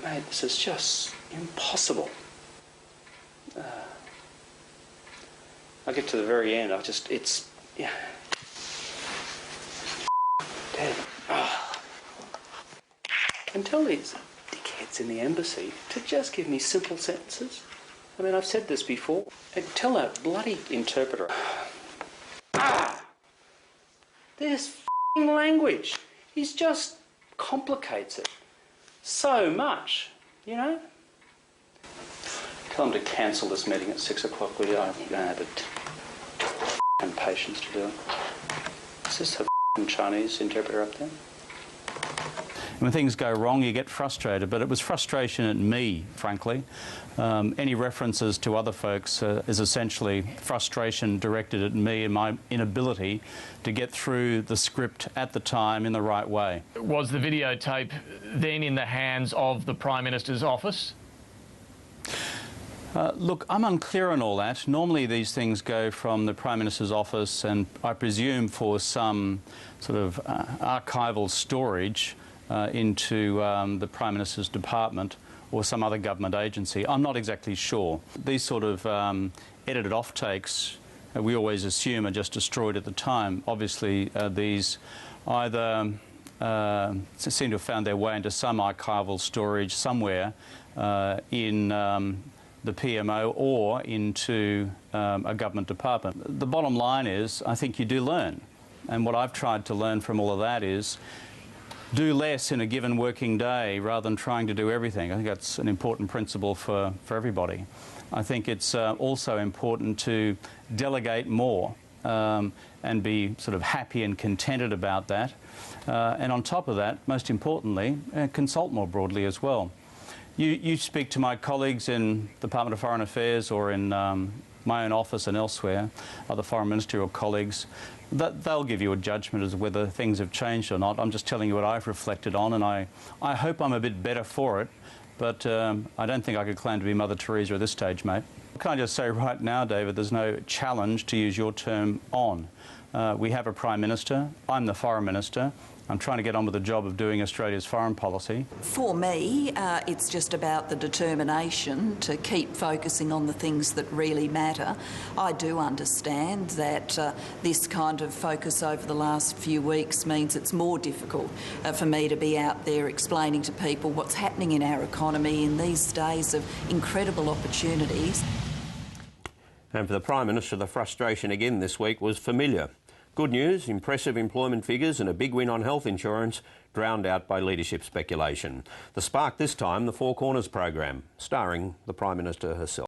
Mate, this is just impossible. I get to the very end, yeah. Dead. And tell these dickheads in the embassy to just give me simple sentences. I mean, I've said this before. And tell that bloody interpreter. This f***ing language. He just complicates it so much, you know? Tell them to cancel this meeting at 6 o'clock, will you? I don't have the f***ing patience to do it. Is this a f***ing Chinese interpreter up there? When things go wrong, you get frustrated, but it was frustration at me, frankly. Any references to other folks is essentially frustration directed at me and my inability to get through the script at the time in the right way. Was the videotape then in the hands of the Prime Minister's office? Look, I'm unclear on all that. Normally these things go from the Prime Minister's office and I presume for some sort of archival storage into the Prime Minister's department or some other government agency. I'm not exactly sure. These sort of edited offtakes we always assume are just destroyed at the time. Obviously these either seem to have found their way into some archival storage somewhere in the PMO or into a government department. The bottom line is I think you do learn, and what I've tried to learn from all of that is do less in a given working day rather than trying to do everything. I think that's an important principle for everybody. I think it's also important to delegate more and be sort of happy and contented about that. And on top of that, most importantly, consult more broadly as well. You speak to my colleagues in the Department of Foreign Affairs or in my own office and elsewhere, other foreign ministerial colleagues, they'll give you a judgment as to whether things have changed or not. I'm just telling you what I've reflected on, and I hope I'm a bit better for it, but I don't think I could claim to be Mother Teresa at this stage, mate. Can I just say right now, David, there's no challenge, to use your term, on. We have a Prime Minister. I'm the Foreign Minister. I'm trying to get on with the job of doing Australia's foreign policy. For me, it's just about the determination to keep focusing on the things that really matter. I do understand that this kind of focus over the last few weeks means it's more difficult for me to be out there explaining to people what's happening in our economy in these days of incredible opportunities. And for the Prime Minister, the frustration again this week was familiar. Good news, impressive employment figures and a big win on health insurance drowned out by leadership speculation. The spark this time, the Four Corners program, starring the Prime Minister herself.